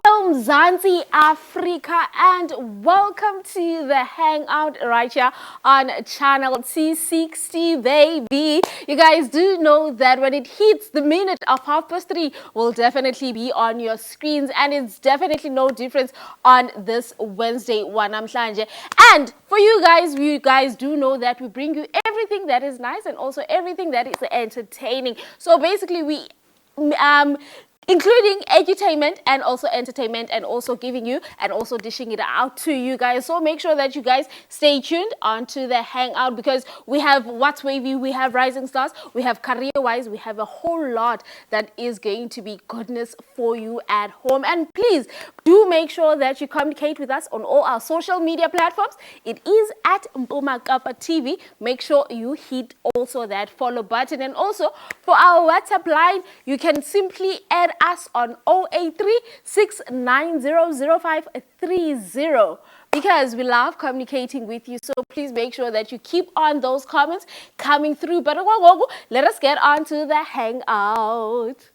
Hello Mzansi Africa and welcome to the Hangout right here on channel T60 baby. You guys do know that when it hits the minute of 3:30 will definitely be on your screens, and it's definitely no difference on this Wednesday Wanamhlanje. And for you guys do know that we bring you everything that is nice and also everything that is entertaining. So basically we including edutainment and also entertainment, and also giving you and also dishing it out to you guys. So make sure that you guys stay tuned onto the Hangout, because we have What's Wavy, we have Rising Stars, we have Career Wise, we have a whole lot that is going to be goodness for you at home. And please do make sure that you communicate with us on all our social media platforms. It is at Mpumakapa TV. Make sure you hit also that follow button, and also for our WhatsApp line, you can simply add us on 083 6900530, because we love communicating with you. So please make sure that you keep on those comments coming through. But let us get on to the Hangout.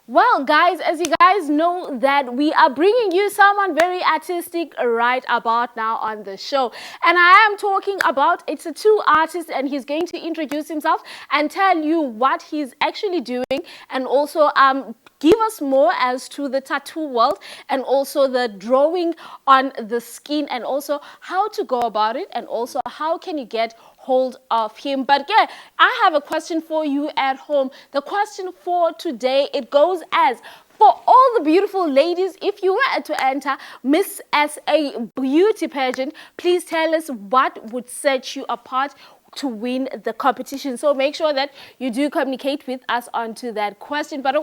Well, guys, as you guys know that we are bringing you someone very artistic right about now on the show. And I am talking about, it's a tattoo artist, and he's going to introduce himself and tell you what he's actually doing, and also give us more as to the tattoo world, and also the drawing on the skin, and also how to go about it, and also how can you get hold of him. But yeah, I have a question for you at home. The question for today, it goes as, for all the beautiful ladies, if you were to enter Miss SA beauty pageant, please tell us what would set you apart to win the competition. So make sure that you do communicate with us onto that question. But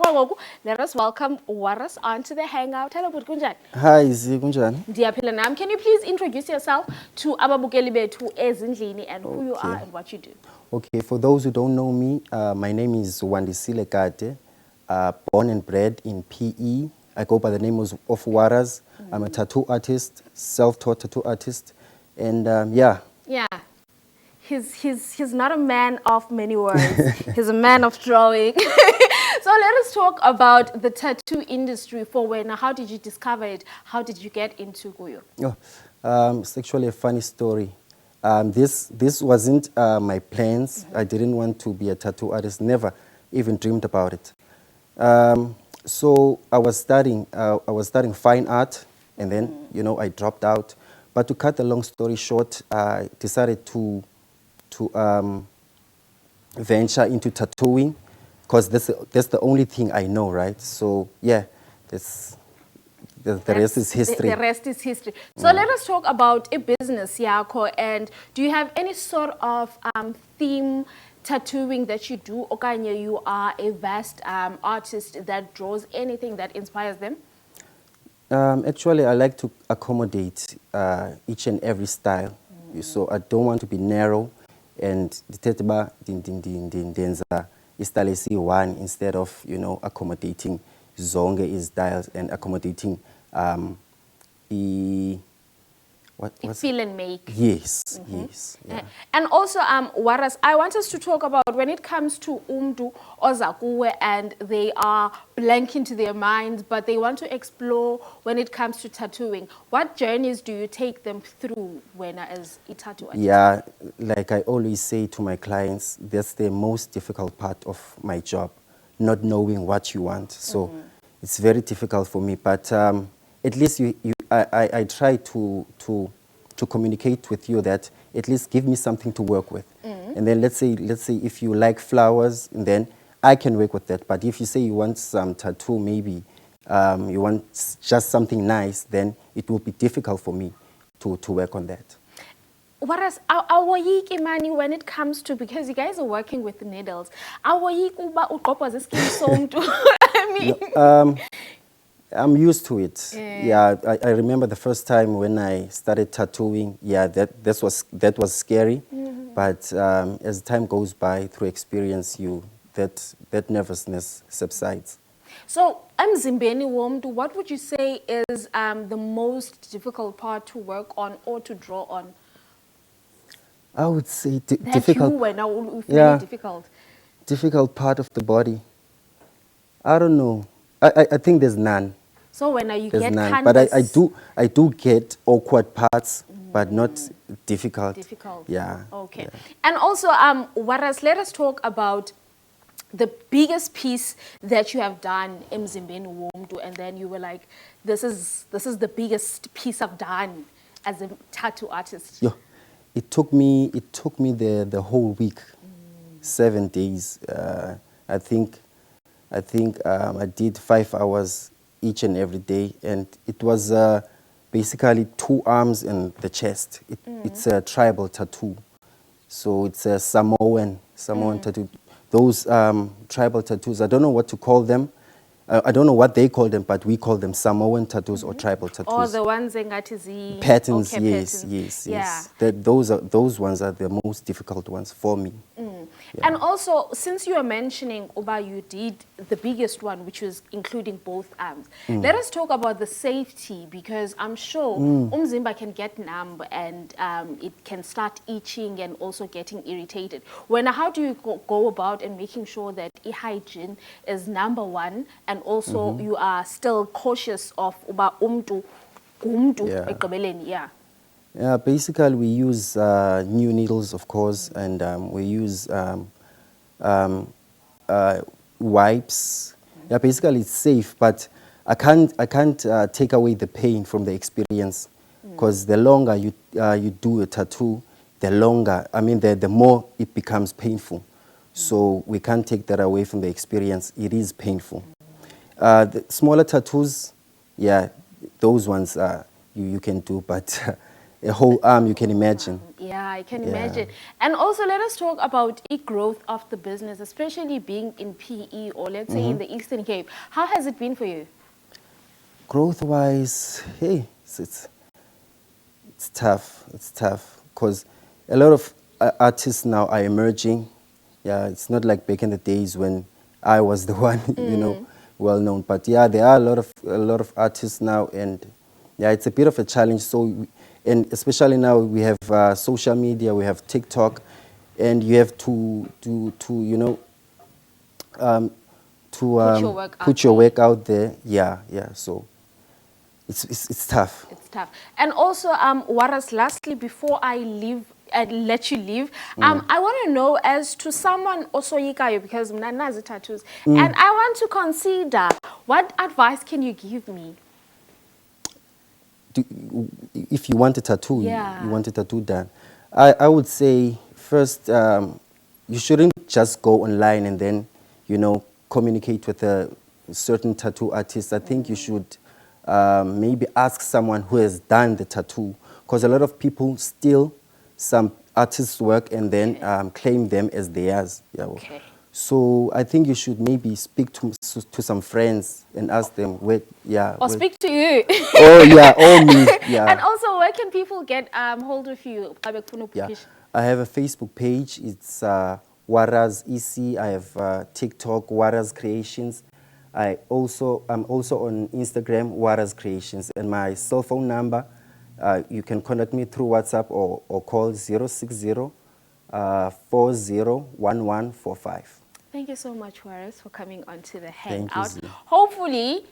let us welcome Waras onto the Hangout. Hello, Kunjani. Hi, Kunjani. Ndiyaphila nami. Can you please introduce yourself to ababukeli bethu ezindlini, and who you are and what you do? Okay, for those who don't know me, my name is Wandisile Kate, born and bred in PE. I go by the name of Waras. I'm a tattoo artist, self-taught tattoo artist, and yeah. Yeah. He's not a man of many words. He's a man of drawing. So let us talk about the tattoo industry for when. How did you discover it? How did you get into Guyo? Oh, it's actually a funny story. This wasn't my plans. I didn't want to be a tattoo artist. Never even dreamed about it. So I was studying fine art, and then I dropped out. But to cut the long story short, I decided to venture into tattooing, because that's the only thing I know, right? So yeah, the rest is history. The rest is history. So let us talk about a business, Yako. And do you have any sort of theme tattooing that you do, or you are a vast artist that draws anything that inspires them? Actually, I like to accommodate each and every style. So I don't want to be narrow, and the tetba denza istalesi one, instead of accommodating zonge styles and accommodating feel and make. Yes, yes. Yeah. And also, Waras, I want us to talk about when it comes to umdu ozakuwe, and they are blank into their minds, but they want to explore when it comes to tattooing. What journeys do you take them through when as a tattoo artist? Yeah, like I always say to my clients, that's the most difficult part of my job, not knowing what you want. So it's very difficult for me, but at least I try to communicate with you that at least give me something to work with. And then let's say if you like flowers, and then I can work with that. But if you say you want some tattoo, maybe you want just something nice, then it will be difficult for me to work on that. Whereas awoyiki mani when it comes to, because you guys are working with needles, awoyiki uba uqopha skin somuntu. I mean, no, I'm used to it. Yeah, I remember the first time when I started tattooing. Yeah, that was scary. But as time goes by, through experience, that nervousness subsides. So, emzimbeni womuntu, what would you say is the most difficult part to work on or to draw on? I would say That you difficult. were now you find Yeah, it difficult. difficult part of the body. I don't know. I think there's none. So when you There's get none. But canvas, I do get awkward parts, but not difficult. difficult. Yeah. Okay. Yeah. And also, let us talk about the biggest piece that you have done emzimbeni womuntu, and then you were like, this is the biggest piece I've done as a tattoo artist. Yo, it took me the whole week, 7 days. I did 5 hours each and every day, and it was basically 2 arms and the chest. It's a tribal tattoo, so it's a Samoan tattoo. Those tribal tattoos, I don't know what to call them. I don't know what they call them, but we call them Samoan tattoos or tribal tattoos. Or the ones engatizi Patterns, okay, yes, patterns. yes, Yeah. yes. Those ones are the most difficult ones for me. Yeah. And also, since you are mentioning, Oba, you did the biggest one, which was including both arms. Let us talk about the safety, because I'm sure umzimba can get numb and it can start itching and also getting irritated. How do you go about and making sure that hygiene is number one, and also you are still cautious of Uba umtu Yeah. ekugqibeleni, yeah. Yeah, basically we use new needles, of course, and we use wipes. Yeah, basically it's safe, but I can't take away the pain from the experience, because the longer you do a tattoo, the more it becomes painful. So we can't take that away from the experience. It is painful. The smaller tattoos, yeah, those ones you can do, but a whole arm, you can imagine. Yeah, I can Yeah. imagine. And also, let us talk about the growth of the business, especially being in PE or let's say in the Eastern Cape. How has it been for you? Growth-wise, hey, it's tough. It's tough because a lot of artists now are emerging. Yeah, it's not like back in the days when I was the one, well known. But yeah, there are a lot of artists now, and yeah, it's a bit of a challenge. And especially now we have social media, we have TikTok, and you have to put your work out there. Yeah, yeah. So it's tough. It's tough. And also, Waras, lastly, before I leave and let you leave, I want to know, as to someone also yikayo, because mnanazi tattoos, and I want to consider, what advice can you give me? If you want a tattoo, Yeah. you want a tattoo done, I would say first, you shouldn't just go online and then, communicate with a certain tattoo artist. I think you should maybe ask someone who has done the tattoo, because a lot of people steal some artists' work and then claim them as theirs. Yeah. Okay. So I think you should maybe speak to some friends and ask them where, yeah. Or speak to you. Oh yeah, or me, yeah. And also, where can people get hold of you? Yeah, I have a Facebook page. It's Waras EC. I have TikTok, Waras Creations. I'm also on Instagram, Waras Creations. And my cell phone number, you can contact me through WhatsApp or call 060 401145. Thank you so much, Waras, for coming on to the Thank you, Hangout. Zee. Hopefully,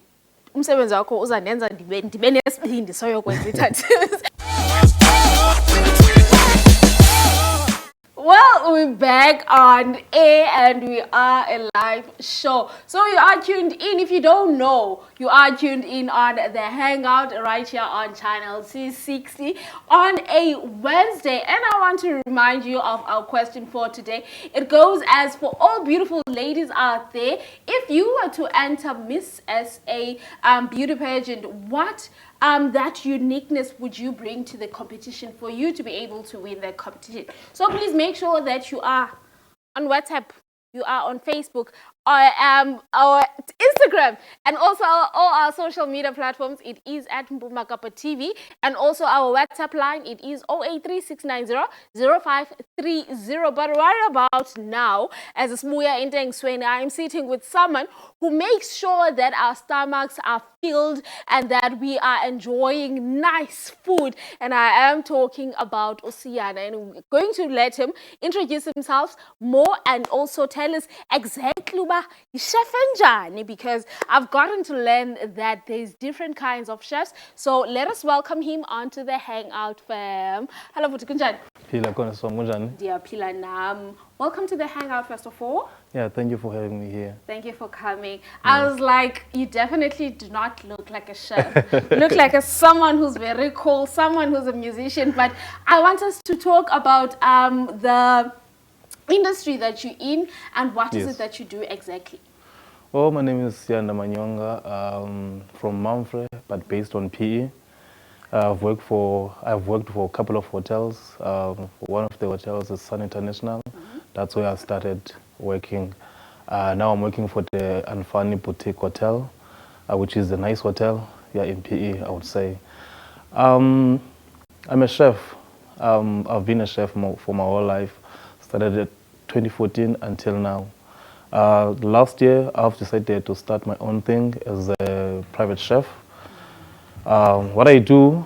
umsebenzi wakho uzandenza ndibe nesibindi soyokwenza i-tattoos. Well, we're back on air and we are a live show. So you are tuned in. If you don't know, you are tuned in on the Hangout right here on channel C60 on a Wednesday. And I want to remind you of our question for today. It goes as, for all beautiful ladies out there, if you were to enter Miss SA beauty pageant, what that uniqueness would you bring to the competition for you to be able to win that competition? So please make sure that you are on WhatsApp, you are on Facebook, our Instagram, and also all our social media platforms. It is at Mpumakapa TV, and also our WhatsApp line. It is 0836900530. But right about now, as a Smuya Inteng Swain, I am sitting with someone who makes sure that our stomachs are filled and that we are enjoying nice food. And I am talking about Osiyana, and we're going to let him introduce himself more and also tell us exactly about chef njani, because I've gotten to learn that there's different kinds of chefs. So let us welcome him onto the Hangout fam. Hello, Vutukunjani. Phila khona Songunjani. Dear Pilanam, welcome to the Hangout first of all. Yeah, thank you for having me here. Thank you for coming. I was like, you definitely do not look like a chef. You look like someone who's very cool, someone who's a musician. But I want us to talk about the industry that you're in and what is it that you do exactly. Well, my name is Yanda Manyonga, from Mamfre, but based on PE. I've worked for a couple of hotels. One of the hotels is Sun International. That's where I started working. Now I'm working for the Anfani Boutique Hotel, which is a nice hotel, yeah, in PE, I would say. I'm a chef. I've been a chef for my whole life. Started at 2014 until now. Last year, I've decided to start my own thing as a private chef. What I do,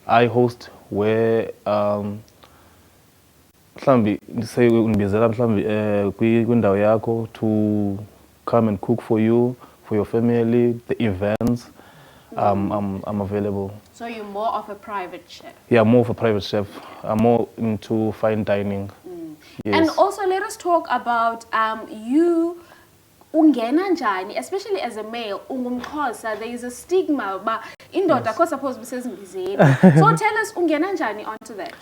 I host where mhlambi say unibizela mhlambi kwindawo yakho to come and cook for you, for your family, the events. I'm available. So you're more of a private chef? Yeah, more of a private chef. I'm more into fine dining. Yes. And also let us talk about you. Ungena njani, especially as a male, ungumxhosa, there is a stigma but indoda akho supposed to be sezingizeni. So tell us ungena njani onto that.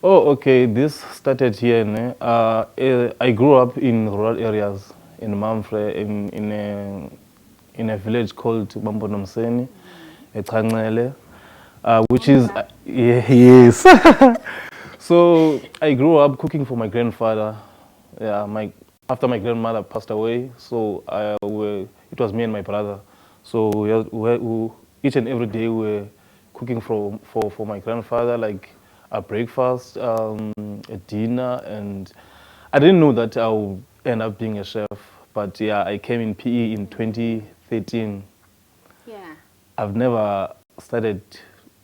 Oh, okay. This started here. I grew up in rural areas in Mamfre, in a village called Bambonomseni, Echangele, which is yes. So I grew up cooking for my grandfather. Yeah, after my grandmother passed away, so it was me and my brother. So each and every day we were cooking for my grandfather, like a breakfast, a dinner, and I didn't know that I would end up being a chef. But yeah, I came in PE in 2013. Yeah. I've never started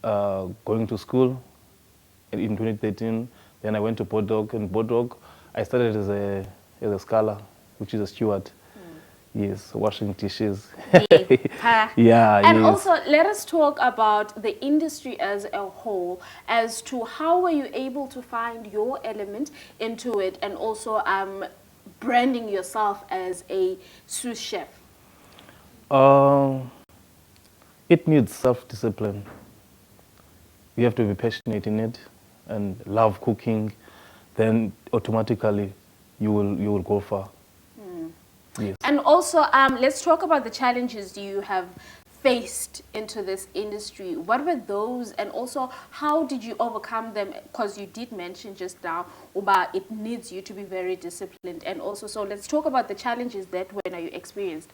going to school in 2013. Then I went to Bodog, and Bodog, I started as a scholar, which is a steward. Yes, washing dishes. Yeah. And yes. also, let us talk about the industry as a whole, as to how were you able to find your element into it, and also branding yourself as a sous chef. It needs self-discipline. You have to be passionate in it and love cooking. Then automatically you will go far. Yes. And also, let's talk about the challenges you have faced into this industry. What were those, and also how did you overcome them? Because you did mention just now about it needs you to be very disciplined. And also, so let's talk about the challenges that you experienced.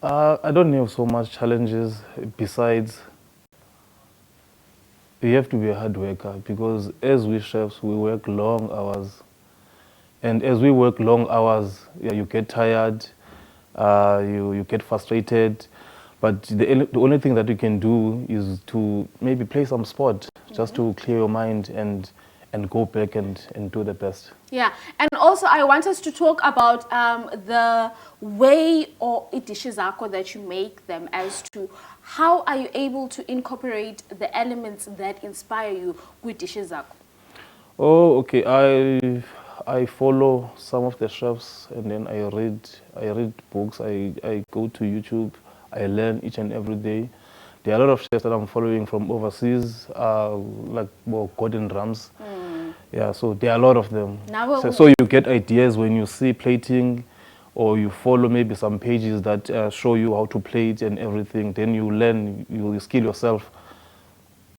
I don't have so much challenges besides you have to be a hard worker, because as we chefs, we work long hours. And as we work long hours, yeah, you get tired, you get frustrated. But the only thing that you can do is to maybe play some sport, just to clear your mind and go back and do the best. Yeah, and also I want us to talk about the way or dishes that you make them, as to how are you able to incorporate the elements that inspire you with dishes. Oh, okay. I follow some of the chefs, and then I read books. I go to YouTube. I learn each and every day. There are a lot of chefs that I'm following from overseas, like Gordon Ramsay. Yeah, so there are a lot of them. So you get ideas when you see plating, or you follow maybe some pages that show you how to plate and everything. Then you learn, you skill yourself.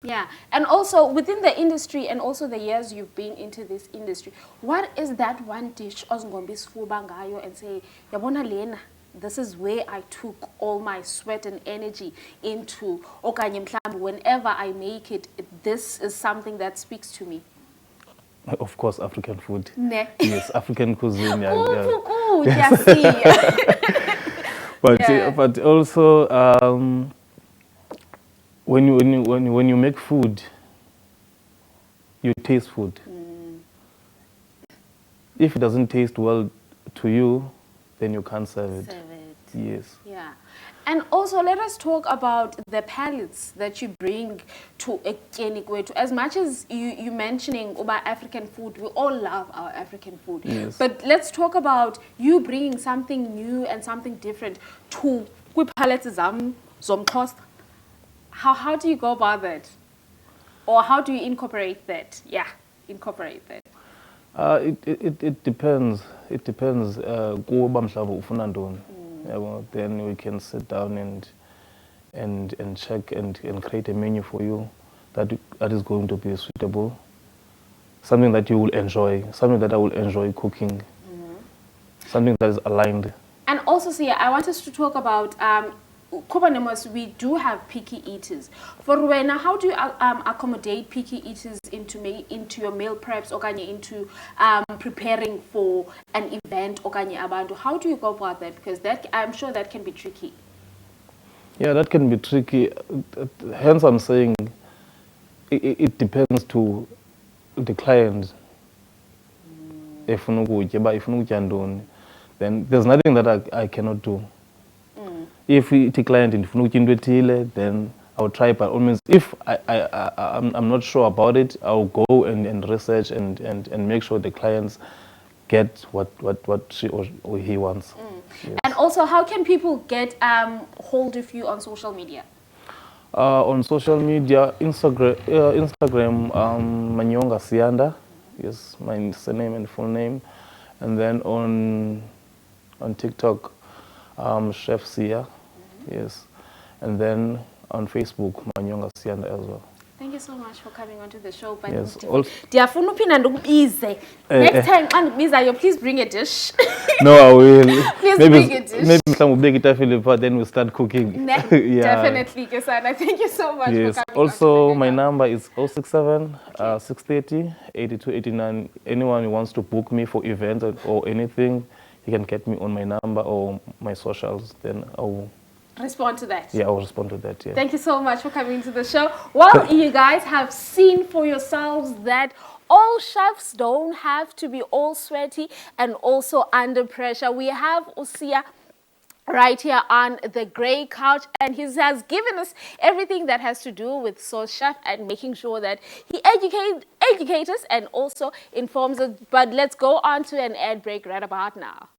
Yeah, and also within the industry and also the years you've been into this industry, what is that one dish ozngombe isifuba ngayo and say, yabona lena, this is where I took all my sweat and energy into, okanye mhlambi, whenever I make it, this is something that speaks to me. Of course, African food. Ne. Yes, African cuisine. Yeah, Kukukutya, siya. but Yeah. but also when you make food, you taste food. If it doesn't taste well to you, then you can't serve it. Serve it. Yes. Yeah. And also, let us talk about the palettes that you bring to a Kenikwetu. As much as you mentioning about African food, we all love our African food. Yes. But let's talk about you bringing something new and something different to palettes zomxhosa. How do you go about that? Or how do you incorporate that? Yeah, incorporate that. It depends. It depends. Kuba mhlawumbe ufuna ntoni. Yabo, then we can sit down and check and create a menu for you that is going to be suitable. Something that you will enjoy. Something that I will enjoy cooking. Something that is aligned. And also, Sia, I want us to talk about Kobanemos, we do have picky eaters. For Rowena, how do you accommodate picky eaters into your meal preps, or into preparing for an event, or abantu? How do you go about that? Because that, I'm sure that can be tricky. Yeah, that can be tricky. Hence, I'm saying it depends to the client. If then there's nothing that I cannot do. If it's a client in then I'll try by all means. If I'm not sure about it, I'll go and research and make sure the clients get what she or he wants. Yes. And also, how can people get hold of you on social media? On social media, Instagram, Manyonga Sianda, yes, my surname and full name, and then on TikTok, Chef Sia, yes, and then on Facebook, Manyonga Sianda as well. Thank you so much for coming onto the show. Yes, Ndiyafuna uphinda ndikubize. Next time xa ndikubizayo, please bring a dish. No, I will. Please bring a dish. Maybe mhlawumbe ubeke itafile, then we start cooking. Yeah. Definitely, Kesana. Thank you so much yes. for coming. Also, my number is 067 630 8289. Anyone who wants to book me for events or anything, you can get me on my number or my socials. Then I'll respond to that. Yeah, I'll respond to that. Yeah. Thank you so much for coming to the show. Well, you guys have seen for yourselves that all chefs don't have to be all sweaty and also under pressure. We have Usia right here on the gray couch, and he has given us everything that has to do with Sauce Chef and making sure that he educates us and also informs us. But let's go on to an ad break right about now.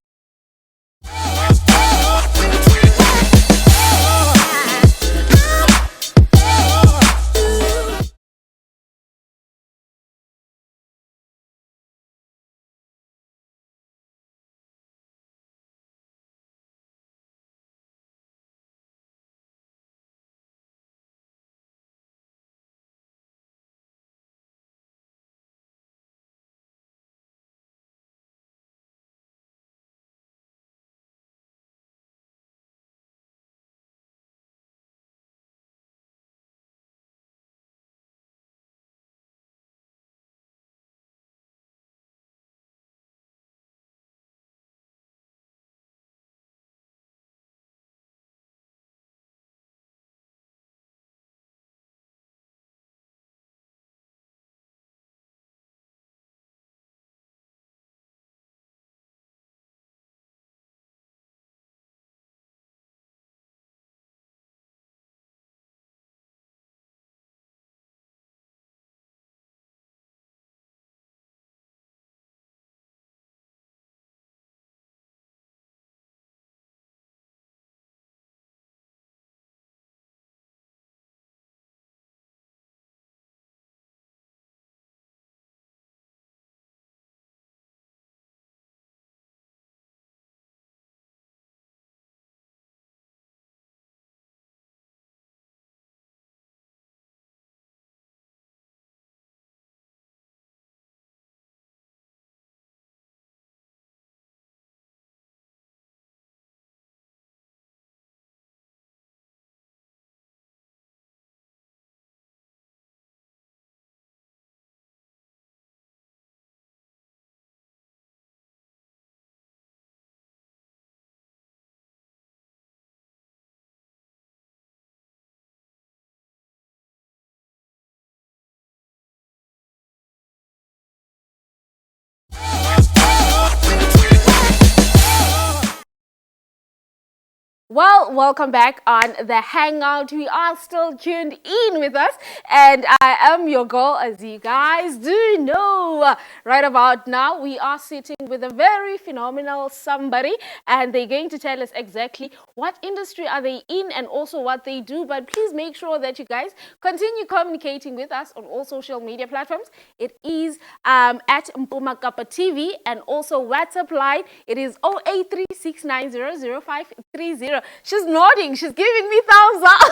Well, welcome back on the Hangout. We are still tuned in with us, and I am your girl, as you guys do know. Right about now, we are sitting with a very phenomenal somebody, and they're going to tell us exactly what industry are they in and also what they do. But please make sure that you guys continue communicating with us on all social media platforms. It is at Mpumakapa TV and also WhatsApp line. It is 0836900530. She's nodding. She's giving me thumbs up.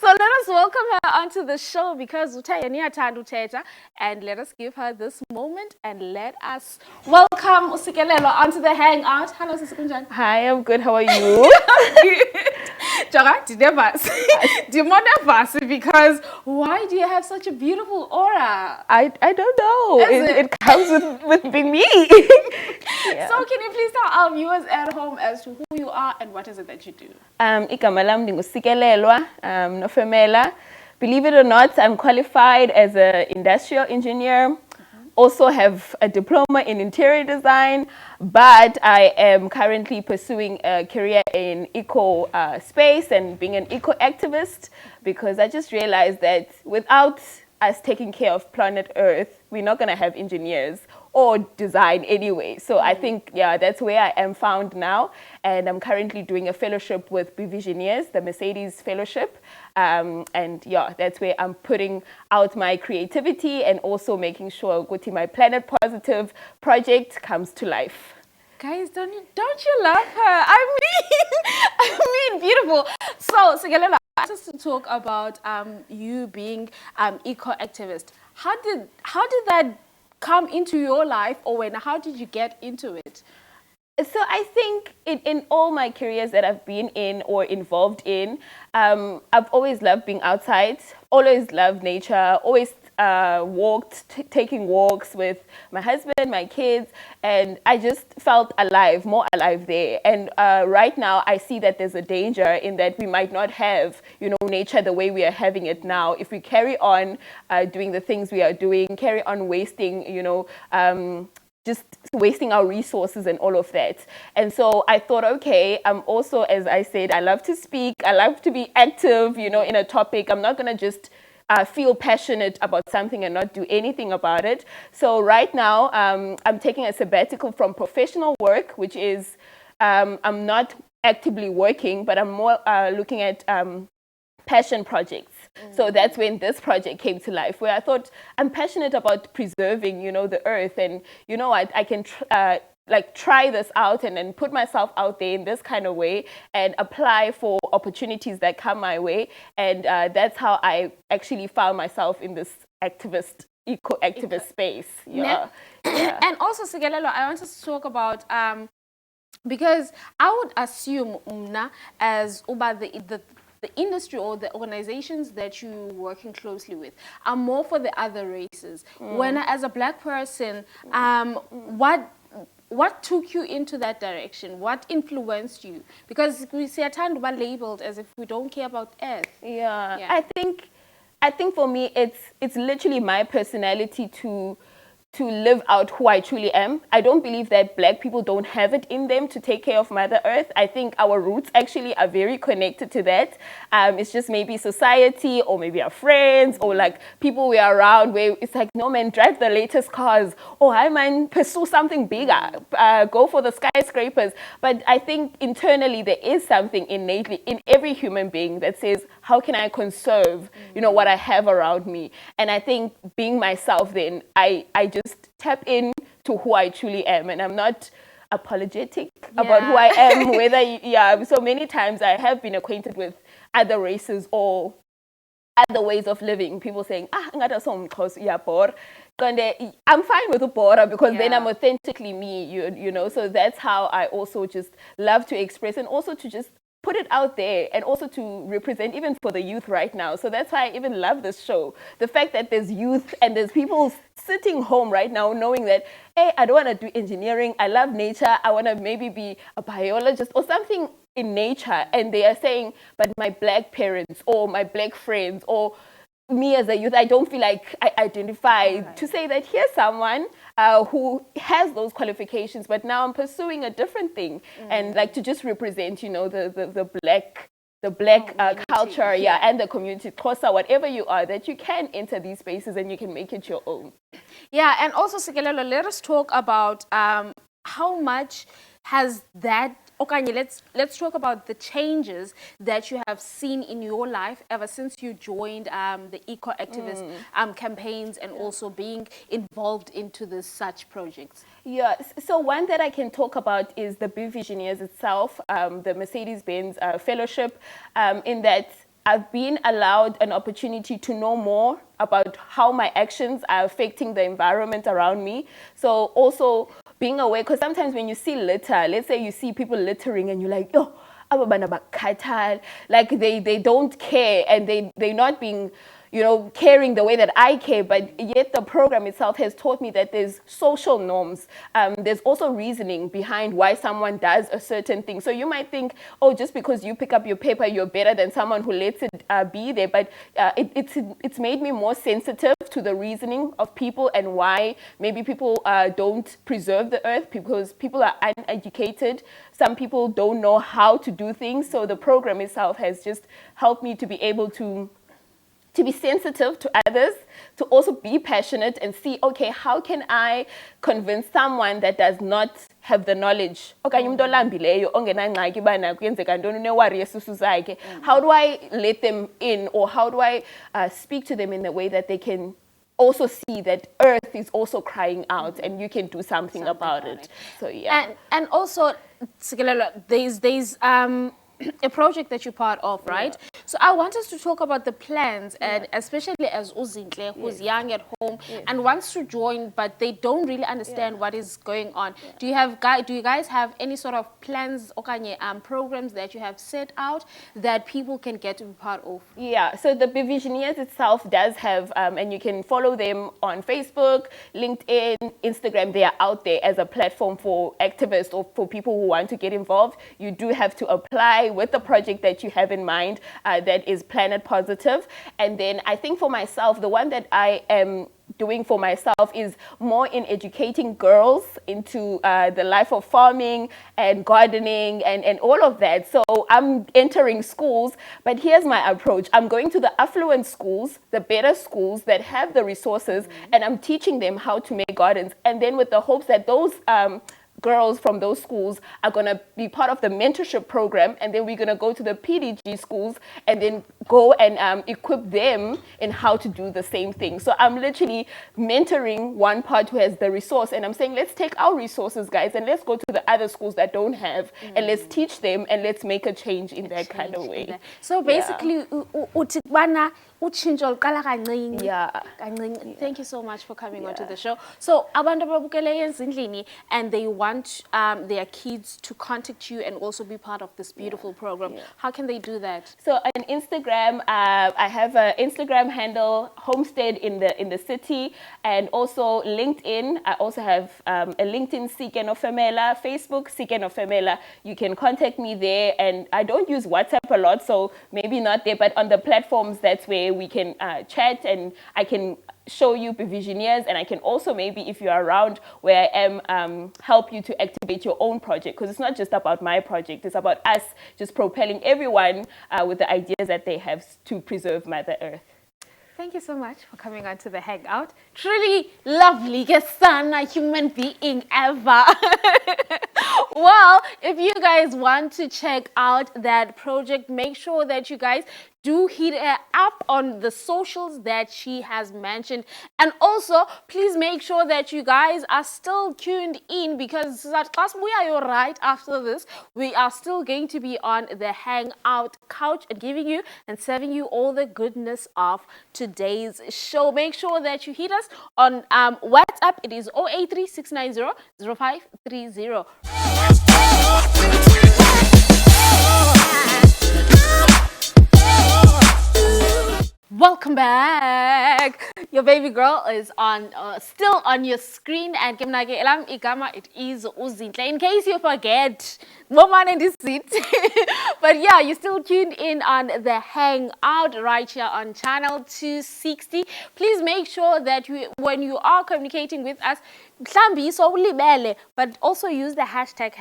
So let us welcome her onto the show because Utayania Tandu Teta, and let us give her this moment and let us welcome Usikelelo onto the Hangout. Hello, Sikunjan. Hi, I'm good. How are you? Jara, because why do you have such a beautiful aura? I don't know. It comes with being me. Yeah. So can you please tell our viewers at home as to who you are and what is it that you do? Igama lam ndingusikelelwa nofemela. Believe it or not, I'm qualified as an industrial engineer. Also have a diploma in interior design, but I am currently pursuing a career in eco space and being an eco activist, because I just realized that without us taking care of planet Earth, we're not going to have engineers or design anyway. So I think, yeah, that's where I am found now. And I'm currently doing a fellowship with Visioneers, the Mercedes Fellowship. And yeah, that's where I'm putting out my creativity and also making sure my Planet Positive project comes to life. Guys, don't you love her? I mean, beautiful. So, Sigalela, I want us to talk about you being eco activist. How did that come into your life, or how did you get into it? So I think in all my careers that I've been in or involved in, I've always loved being outside, always loved nature, always taking walks with my husband, my kids, and I just felt alive, more alive there. And right now I see that there's a danger in that we might not have, nature the way we are having it now. If we carry on doing the things we are doing, carry on wasting, just wasting our resources and all of that. And so I thought, okay, I'm also, as I said, I love to speak, I love to be active, in a topic. I'm not going to just feel passionate about something and not do anything about it. So right now, I'm taking a sabbatical from professional work, which is, I'm not actively working, but I'm more looking at passion projects. So that's when this project came to life, where I thought I'm passionate about preserving, the earth, and I can try this out and then put myself out there in this kind of way and apply for opportunities that come my way. And that's how I actually found myself in this eco-activist space. Yeah. Yeah. And also, Sigalelo, I want us to talk about because I would assume as Uba the industry or the organizations that you're working closely with are more for the other races. When, as a black person, what took you into that direction? What influenced you? Because we see a ton labeled as if we don't care about Earth. Yeah. I think for me, it's literally my personality to live out who I truly am. I don't believe that black people don't have it in them to take care of Mother Earth. I think our roots actually are very connected to that. It's just maybe society or maybe our friends or like people we are around where it's like, no man, drive the latest cars. Oh, I might pursue something bigger. Go for the skyscrapers. But I think internally there is something innately in every human being that says, how can I conserve, what I have around me? And I think being myself then, I just tap in to who I truly am, and I'm not apologetic about who I am. So many times I have been acquainted with other races or other ways of living. People saying, I'm fine with the border because then I'm authentically me, So that's how I also just love to express and also to just put it out there and also to represent even for the youth right now. So that's why I even love this show. The fact that there's youth and there's people sitting home right now knowing that, hey, I don't want to do engineering. I love nature. I want to maybe be a biologist or something in nature. And they are saying, but my black parents or my black friends or me as a youth, I don't feel like I identify to say that here's someone who has those qualifications, but now I'm pursuing a different thing, and like to just represent, you know, the black culture, and the community, Xhosa, whatever you are, that you can enter these spaces and you can make it your own. Yeah, and also, Sikelelo, let us talk about how much has that. Okay, let's talk about the changes that you have seen in your life ever since you joined the eco-activist campaigns and also being involved into this such projects. Yeah, so one that I can talk about is the Be Visioneers itself, the Mercedes-Benz Fellowship, in that I've been allowed an opportunity to know more about how my actions are affecting the environment around me. So also being aware, because sometimes when you see litter, let's say you see people littering and you're like, oh, like they don't care, and they're not being, you know, caring the way that I care, but yet the program itself has taught me that there's social norms. There's also reasoning behind why someone does a certain thing. So you might think, oh, just because you pick up your paper, you're better than someone who lets it be there. But it's made me more sensitive to the reasoning of people and why maybe people don't preserve the earth, because people are uneducated. Some people don't know how to do things. So the program itself has just helped me to be able to be sensitive to others, to also be passionate and see, okay, how can I convince someone that does not have the knowledge? How do I let them in, or how do I speak to them in a way that they can also see that earth is also crying out and you can do something about it. So yeah. And also, there's a project that you're part of, right? Yeah. So I want us to talk about the plans, and especially as Uzinhle, who's young at home and wants to join, but they don't really understand what is going on. Do you guys have any sort of plans or programs that you have set out that people can get to be part of? Yeah, so the Visioneers itself does have, and you can follow them on Facebook, LinkedIn, Instagram. They are out there as a platform for activists or for people who want to get involved. You do have to apply with the project that you have in mind, that is Planet Positive. And then I think for myself, the one that I am doing for myself is more in educating girls into the life of farming and gardening and all of that. So I'm entering schools, but here's my approach. I'm going to the affluent schools, the better schools that have the resources, and I'm teaching them how to make gardens. And then with the hopes that those girls from those schools are going to be part of the mentorship program, and then we're going to go to the PDG schools and then go and equip them in how to do the same thing. So I'm literally mentoring one part who has the resource, and I'm saying, let's take our resources, guys, and let's go to the other schools that don't have, and let's teach them, and let's make a change in that kind of way. So basically, yeah. Thank you so much for coming onto the show. So abantu babukele endlini and they want their kids to contact you and also be part of this beautiful program. How can they do that? So on Instagram, I have an Instagram handle, Homestead in the city, and also LinkedIn. I also have a LinkedIn Sikeno Femela, Facebook Sikeno Femela. You can contact me there, and I don't use WhatsApp a lot, so maybe not there, but on the platforms, that's where we can chat, and I can show you Visioneers, and I can also maybe, if you're around where I am, help you to activate your own project, because it's not just about my project, it's about us just propelling everyone with the ideas that they have to preserve Mother Earth. Thank you so much for coming on to the Hangout. Truly lovely, a human being ever. Well, if you guys want to check out that project, make sure that you guys do hit her up on the socials that she has mentioned. And also, please make sure that you guys are still tuned in, because we are right after this. We are still going to be on the Hangout couch and giving you and serving you all the goodness of today's show. Make sure that you hit us on WhatsApp. It is 083 690 0530. Welcome back. Your baby girl is on still on your screen, and Kimnage Elam Igama, it is Uzintle. In case you forget, woman in this seat. But yeah, you're still tuned in on the Hangout right here on channel 260. Please make sure that when you are communicating with us, but also use the hashtag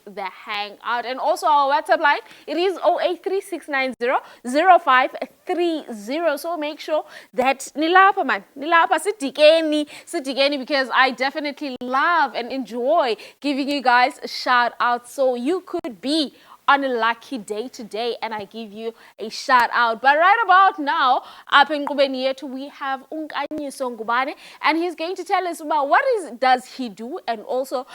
the Hangout, and also our WhatsApp line. It is 0836900530. So make sure that nilapa man, nilapa sitikeni, because I definitely love and enjoy giving you guys a shout out. So you could be on a lucky day today and I give you a shout out. But right about now, up in Kubenietu, we have Unkanyiso Ngubane, and he's going to tell us about what does he do, and also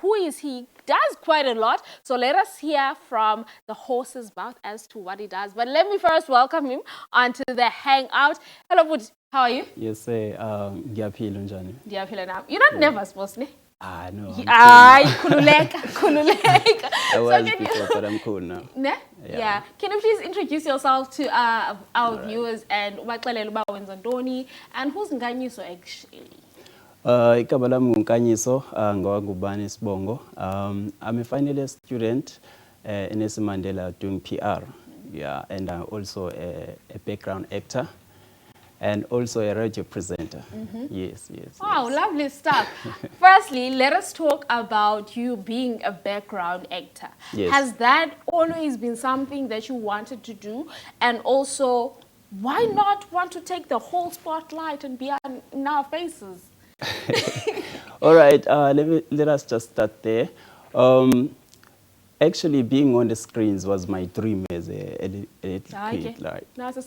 who is he. Does quite a lot. So let us hear from the horse's mouth as to what he does. But let me first welcome him onto the Hangout. Hello, Bud. How are you? Yes, sir. Ngiyaphila unjani? Ngiyaphila now. You're not nervous, boss, ne? Ah, no. Khululeka. I was before, but I'm cool now. Ne? Yeah. Can you please introduce yourself to our viewers and ubaxelele uba wenza ntoni, and who's Nganyiso actually? Igama lami nguNkanyiso, ngowangubani Sibongo. I'm a final year student in Mandela doing PR. Yeah, and I'm also a background actor and also a radio presenter. Yes. Wow, lovely stuff. Firstly, let us talk about you being a background actor. Yes. Has that always been something that you wanted to do? And also, why not want to take the whole spotlight and be in our faces? All right, let us just start there. Actually, being on the screens was my dream as a little kid. Like, Now it's a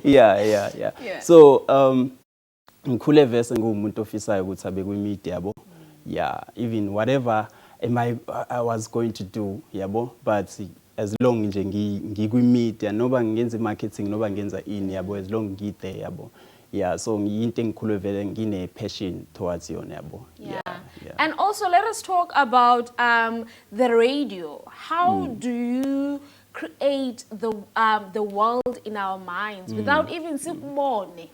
yeah. So, ngikhule vese ngumuntu ofisayo ukuthi abe kwi-media yabo. Yeah, even whatever I was going to do, yabo, but as long nje ngikwi-media, noba ngenza marketing, noba ngenza yabo, as long ngide yabo. Yeah, so ngiyinto engikhulu vele ngine passion towards yona yabo. Yeah. And also let us talk about the radio. How do you create the world in our minds without even sikubone?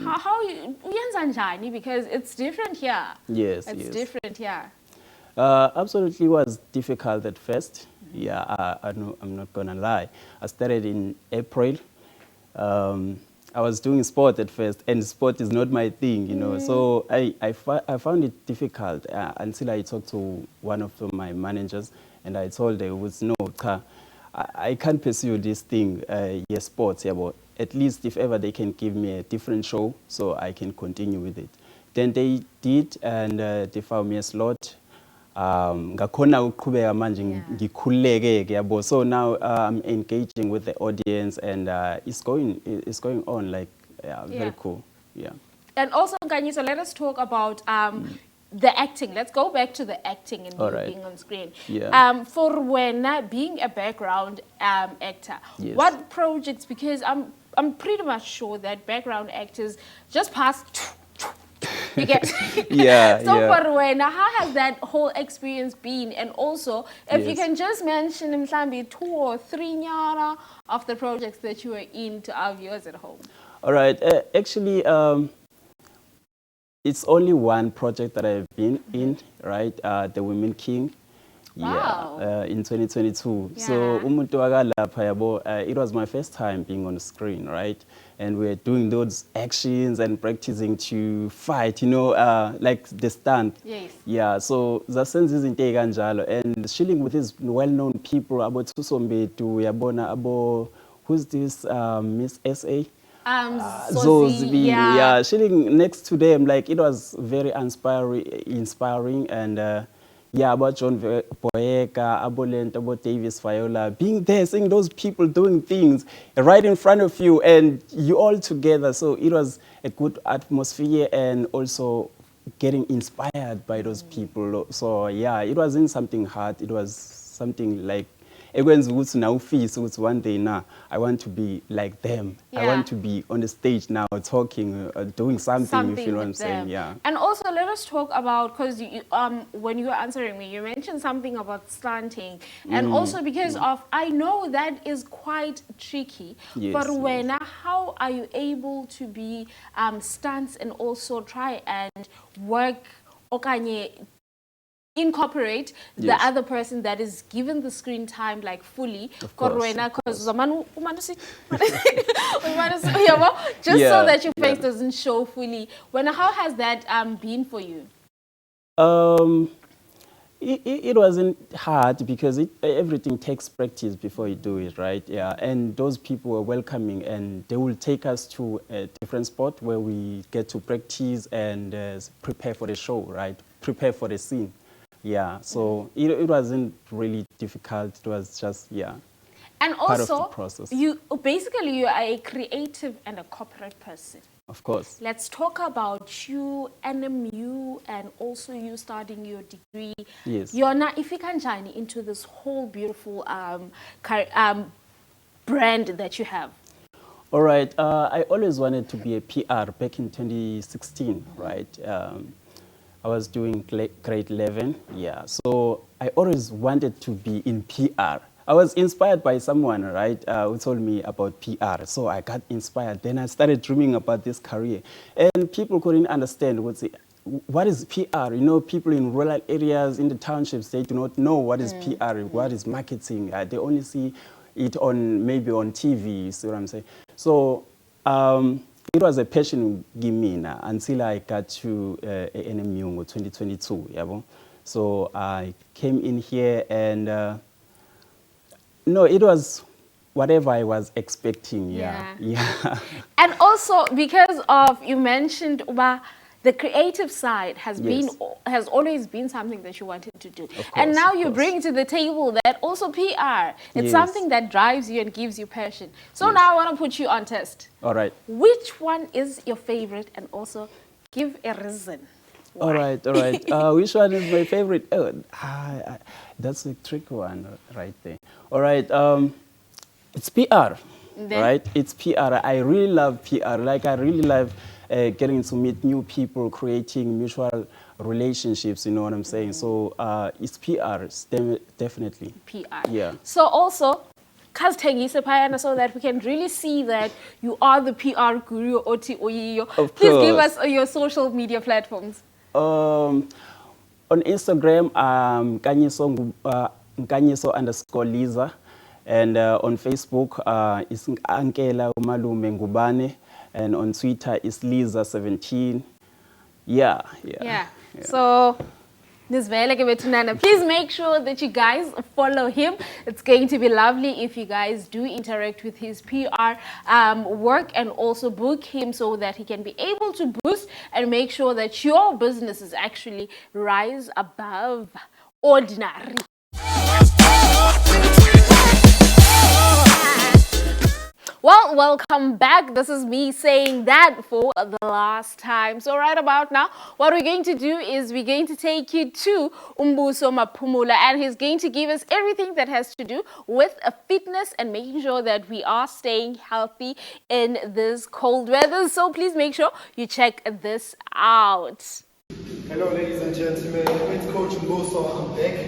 How you uyenza njani, because it's different here. Yes, it's different here. Absolutely was difficult at first. Yeah, I'm not gonna lie. I started in April. I was doing sport at first, and sport is not my thing, you know. So I found it difficult until I talked to one of my managers, and I told her, no, I can't pursue this thing, yes, sports, yeah, but at least if ever they can give me a different show, so I can continue with it. Then they did, and they found me a slot. Ngakhona uqhubeka manje ngikhuleke yabo, so now I'm engaging with the audience, and it's going on like very cool. Yeah. And also, Nkanyiso, let us talk about the acting. Let's go back to the acting and being on screen. Yeah. For when being a background actor, yes. What projects, because I'm pretty much sure that background actors just pass. You get yeah. So for when, how has that whole experience been? And also, if you can just mention maybe 2 or 3 nyara of the projects that you were in to our viewers at home. All right. Actually, it's only one project that I've been in, right? The Women King. Wow. Yeah, in 2022. Yeah. So it was my first time being on the screen, right? And we're doing those actions and practicing to fight, you know, like the stunt. Yes. Yeah, so the sense is in Teganjalo, and chilling with these well-known people about Tusombetu, Yabona, Abo, who's this Miss SA? Zozi, yeah, chilling next to them, like it was very inspiring, and yeah, about John Boyega, Abolent, about Davis Viola, being there, seeing those people doing things right in front of you, and you all together. So it was a good atmosphere, and also getting inspired by those people. So yeah, it wasn't something hard. It was something like ekwenza ukuthi na ufise ukuthi one day now I want to be like them. I Yeah. want to be on the stage now talking, doing something, you feel what I'm with saying? them. Yeah. And also let us talk about, because when you were answering me, you mentioned something about stunting, and also because of, I know that is quite tricky. Yes, But yes. when how are you able to be stunts and also try and work okanye incorporate the Yes. other person that is given the screen time like fully, Of course, because just Yeah, so that your face yeah. doesn't show fully. How has that been for you? It wasn't hard because everything takes practice before you do it, right? Yeah, and those people were welcoming, and they will take us to a different spot where we get to practice and prepare for the show, right? Prepare for the scene. Yeah, so it wasn't really difficult. It was just, yeah. And Part of the also, process. you are a creative and a corporate person. Of course. Let's talk about you, NMU, and also you starting your degree. Yes. You're not, if you can journey into this whole beautiful brand that you have. All right. I always wanted to be a PR back in 2016, right? I was doing grade 11, yeah. So I always wanted to be in PR. I was inspired by someone, right, who told me about PR. So I got inspired. Then I started dreaming about this career. And people couldn't understand what is PR. You know, people in rural areas, in the townships, they do not know what is PR, what is marketing. They only see it maybe on TV, you see what I'm saying? So it was a passion give me now until I got to NMU in 2022. Yeah, so I came in here and no, it was whatever I was expecting. Yeah. And also because of, you mentioned the creative side has always been something that you wanted to do. Of course, and now you of course. bring to the table that also PR. It's Yes. something that drives you and gives you passion. So Yes. now I want to put you on test. All right. Which one is your favorite, and also give a reason why. All right. Which one is my favorite? Oh, that's a tricky one right there. All right. It's PR, Then? right? It's PR. I really love PR. Like, I really love getting to meet new people, creating mutual relationships, you know what I'm saying? So it's PR, it's definitely. PR. Yeah. So also, so that we can really see that you are the PR guru, Oti Oyiyo. Of Please give course. us your social media platforms. On Instagram, Nkanyiso_Liza. And on Facebook, it's Ankela Umalume Ngubane. And on Twitter, it's Liza17. Yeah. So, please make sure that you guys follow him. It's going to be lovely if you guys do interact with his PR work and also book him so that he can be able to boost and make sure that your businesses actually rise above ordinary. Well, welcome back. This is me saying that for the last time. So right about now, what we're going to do is we're going to take you to Umbuso Mapumula, and he's going to give us everything that has to do with fitness and making sure that we are staying healthy in this cold weather. So please make sure you check this out. Hello ladies and gentlemen, it's Coach Mbuso. I'm back.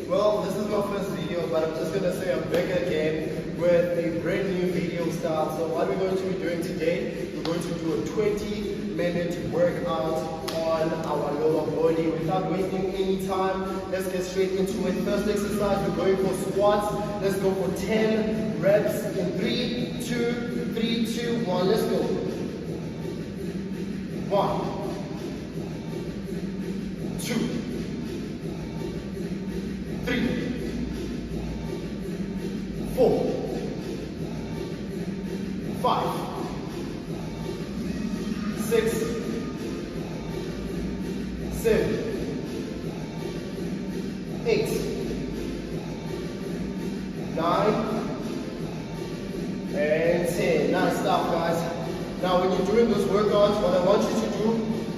Well, this is my first video, but I'm just going to say I'm back again with a brand new video style. So what we're going to be doing today, we're going to do a 20-minute workout on our lower body. Without wasting any time, let's get straight into it. First exercise, we're going for squats. Let's go for 10 reps in 3, 2, 3, 2, 1. Let's go. 1, 2, 3, 4, 5, 6, 7, 8, 9, and 10. Nice stuff, guys. Now when you're doing those workouts, what I want you to do,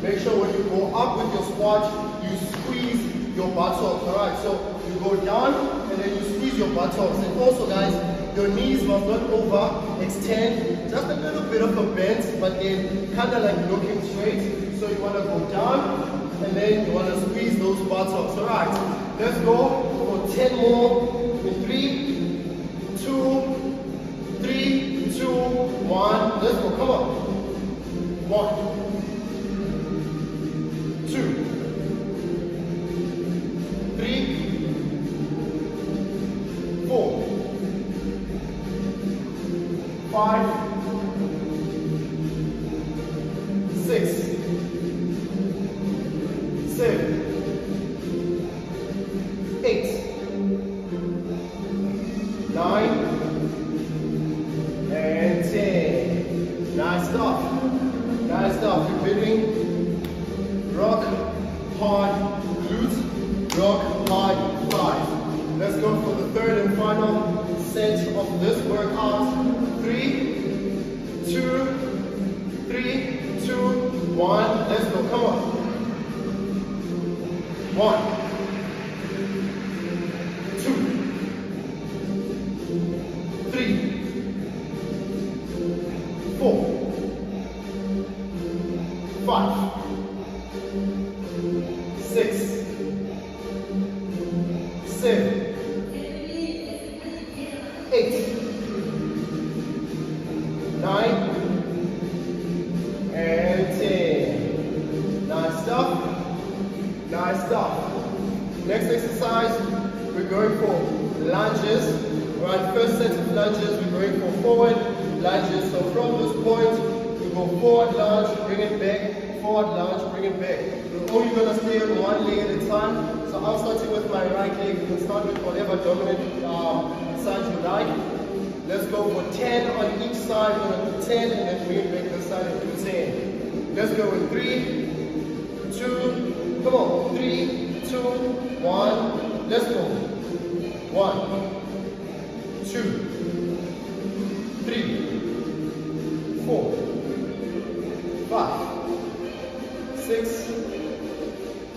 make sure when you go up with your squat, you squeeze your buttocks. Alright, so you go down and and then you squeeze your buttocks. And also guys, your knees must not overextend, just a little bit of a bend, but then kind of like looking straight. So you want to go down, and then you want to squeeze those buttocks. Alright, let's go for 10 more. In 3, 2, 3, 2, 1. Let's go, come on. 1, 2, 3, 4, 5, 6, 7, 8, 9, and 10. Nice stuff. Nice stuff. You're building rock hard glutes, rock hard thighs. Let's go for the third and final set of this workout. 3, 2, 3, 2, 1. Let's go. Come on. 1, 2, 3, 4, 5, 6, 7, 8, 9, and 10. Nice stuff. Nice stuff. Next exercise, we're going for lunges. Alright, first set of lunges, we're going for forward lunges. So from this point, we go forward lunge, bring it back, forward lunge, bring it back. We're only going to stay on one leg at a time. So I'm starting with my right leg. You can start with whatever dominant side you like. Let's go for 10 on each side. We're going to do 10 and then bring it back this side and do 10. Let's go in 3, 2, come on, 3, 2, 1. Let's go. 1, 2, 3, 4, 5, 6,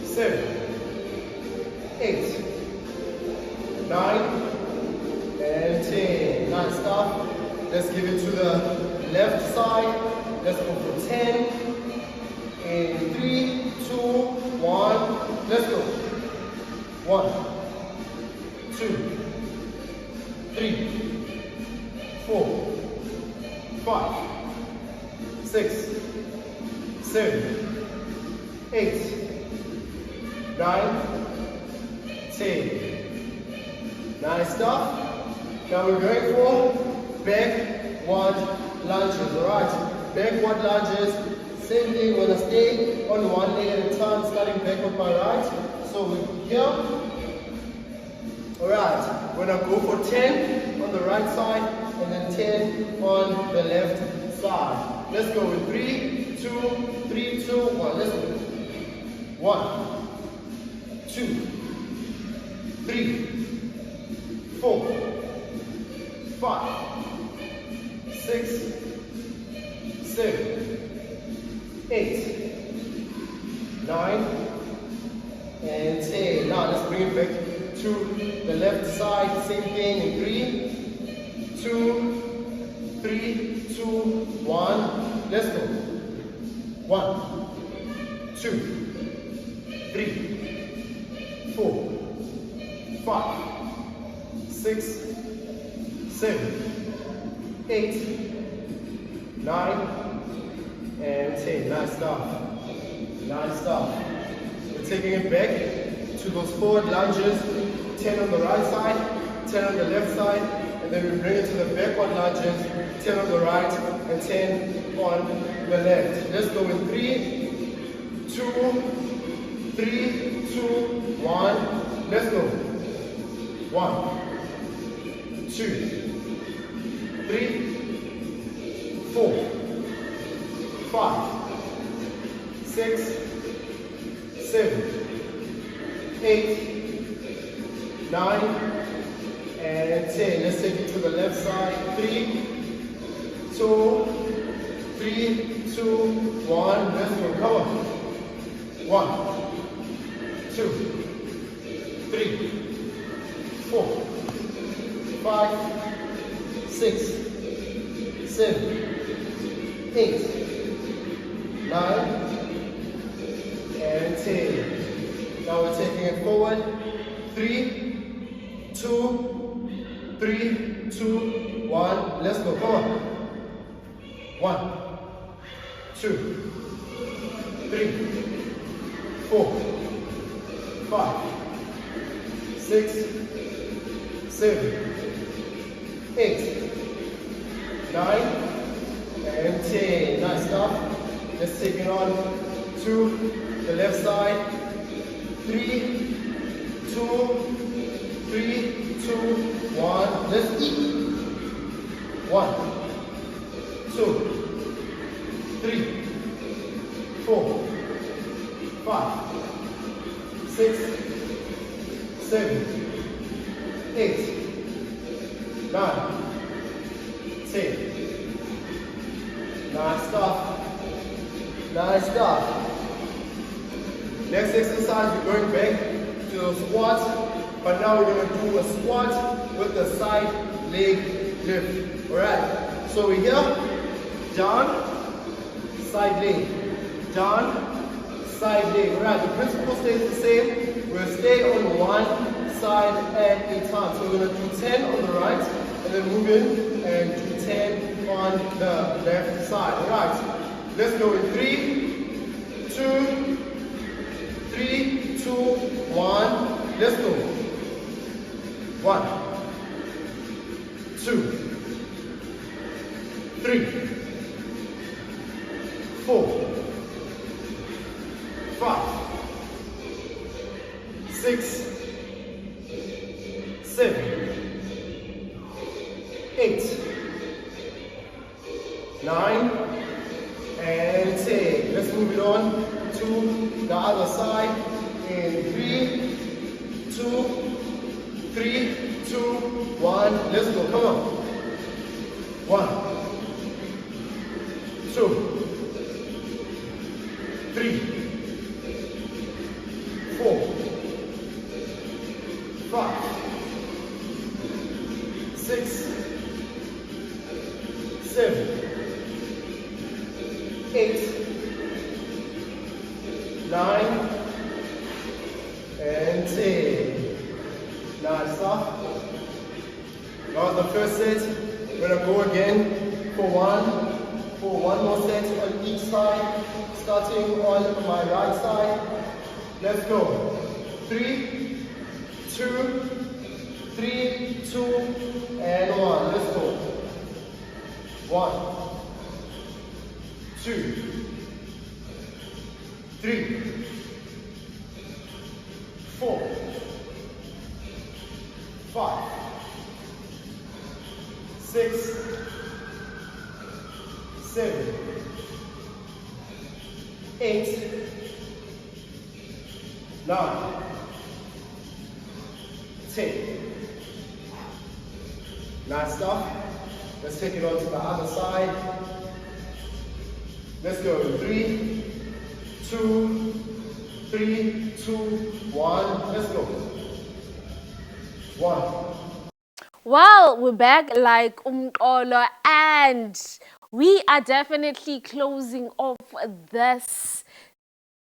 7, 8, 9, and 10. Nice stuff. Let's give it to the left side. Let's go for 10. In 3, 2, 1. Let's go. 1, 2, 3, 4, 5, 6, 7, 8, 9, 10. Nice stuff. Now we're going for backward lunges. Alright, backward lunges. Same thing, we're going to stay on one leg at a time, starting back with my right. So we're here. Alright, we're going to go for 10 on the right side and then 10 on the left side. Let's go with 3, 2, 3, 2, 1. Let's go. 1, 2, 3, 4, 5, 6, 7, 8, 9, and 10. Now let's bring it back to the left side. Same thing in 3, 2, 3, 2, 1. Let's go. 1, 2, 3, 4, 5, 6, 7, 8, 9, and 10. Nice stuff. Nice stuff. We're taking it back to those forward lunges. 10 on the right side, 10 on the left side, and then we bring it to the backward lunges. 10 on the right and 10 on the left. Let's go in 3, 2, 3, 2, 1. Let's go. 1, 2, 3, 4, 5, 6, 7, 8, 9, and 10. Let's take it to the left side. 3, 2, 3, 2, 1. Let's go. Come on. 1, 2, 3, 4, 5, 6, 7, 8, 9, and 10. Now we're taking it forward. 3, 2, 3, 2, 1. Let's go. Come on. 1, 2, 3, 4, 5, 6, 7, 8, 9, and 10. Nice stuff. Let's take it on to the left side. 3, 2, 3, 2, 1. Let's eat. 1, 2, 3, 4, 5, 6, 7, 8, 9, 10. Nice stuff. Nice stuff. Next exercise, we're going back to the squat, but now we're going to do a squat with the side leg lift. Alright, so we're here, down, side leg, down, side leg. Alright, the principle stays the same. We'll stay on one side at a time. So we're going to do 10 on the right, and then move in and do 10 on the left side. Alright, let's go in 3, 2, 3, 2, 1. Let's go. 1, 2, 3, 4, 5, 6, 7, 8, 9, and 10. Let's move it on to the other side in 3, 2, 3, 2, 1. Let's go. Come on. 1, 2, 3, 4, 5, 6, 7, 8, 9, and 10. Nice stuff. Now the first set, we're gonna go again for one more set on each side, starting on my right side. Let's go. 3, 2, 3, 2, and 1. Let's go. 1, 2, 3, 4, 5, 6, 7, 8, 9, 10. Nice stuff. Let's take it on to the other side. Let's go. 3, 2, 3, 2, 1. Let's go. 1. Well, we're back like umqolo, and we are definitely closing off this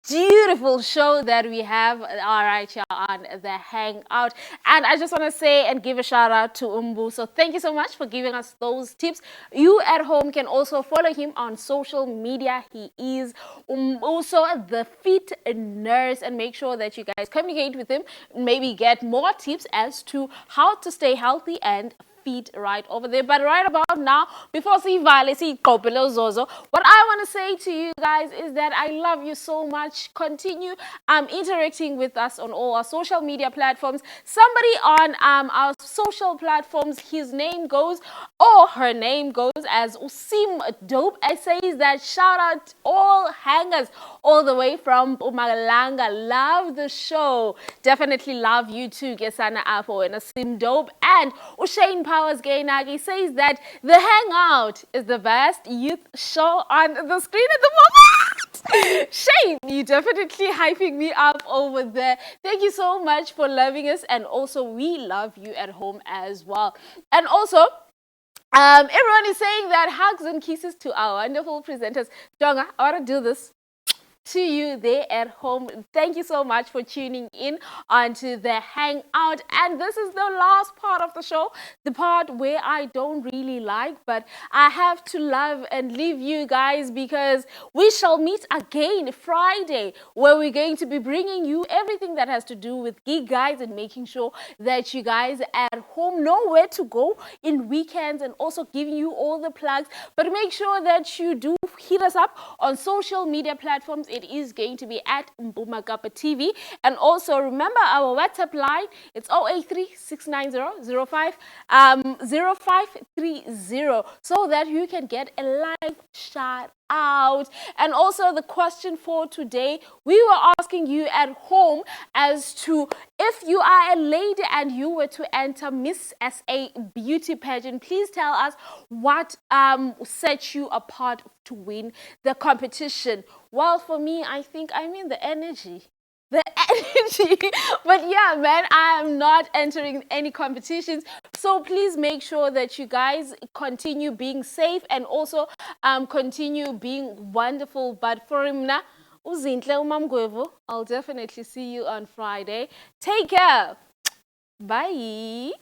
beautiful show that we have right here on the Hangout. And I just want to say and give a shout out to Umbu. So thank you so much for giving us those tips. You at home can also follow him on social media. He is also the Fit Nurse, and make sure that you guys communicate with him, maybe get more tips as to how to stay healthy and feet right over there. But right about now, before Zozo, what I want to say to you guys is that I love you so much. Continue interacting with us on all our social media platforms. Somebody on our social platforms, his name goes, or her name goes as Usim Dope. I say that shout out all hangers all the way from Umalanga. Love the show. Definitely love you too, Gesana Apo and Usim Dope. And Ushane Powers Gainagi says that the Hangout is the best youth show on the screen at the moment. Shane, you definitely hyping me up over there. Thank you so much for loving us, and also we love you at home as well. And also, everyone is saying that hugs and kisses to our wonderful presenters. Jonga, I want to do this to you there at home. Thank you so much for tuning in onto the Hangout. And this is the last part of the show, the part where I don't really like, but I have to love and leave you guys, because we shall meet again Friday, where we're going to be bringing you everything that has to do with gig, guys, and making sure that you guys at home know where to go in weekends, and also giving you all the plugs. But make sure that you do hit us up on social media platforms. It is going to be at Mbumakapa TV. And also remember our WhatsApp line. It's 083-690-0530, so that you can get a live shout out. And also the question for today, we were asking you at home as to, if you are a lady and you were to enter Miss SA beauty pageant, please tell us what set you apart to win the competition. Well, for me, I think the energy. The energy. But yeah, man, I am not entering any competitions. So please make sure that you guys continue being safe, and also continue being wonderful. But for Imna, I'll definitely see you on Friday. Take care. Bye.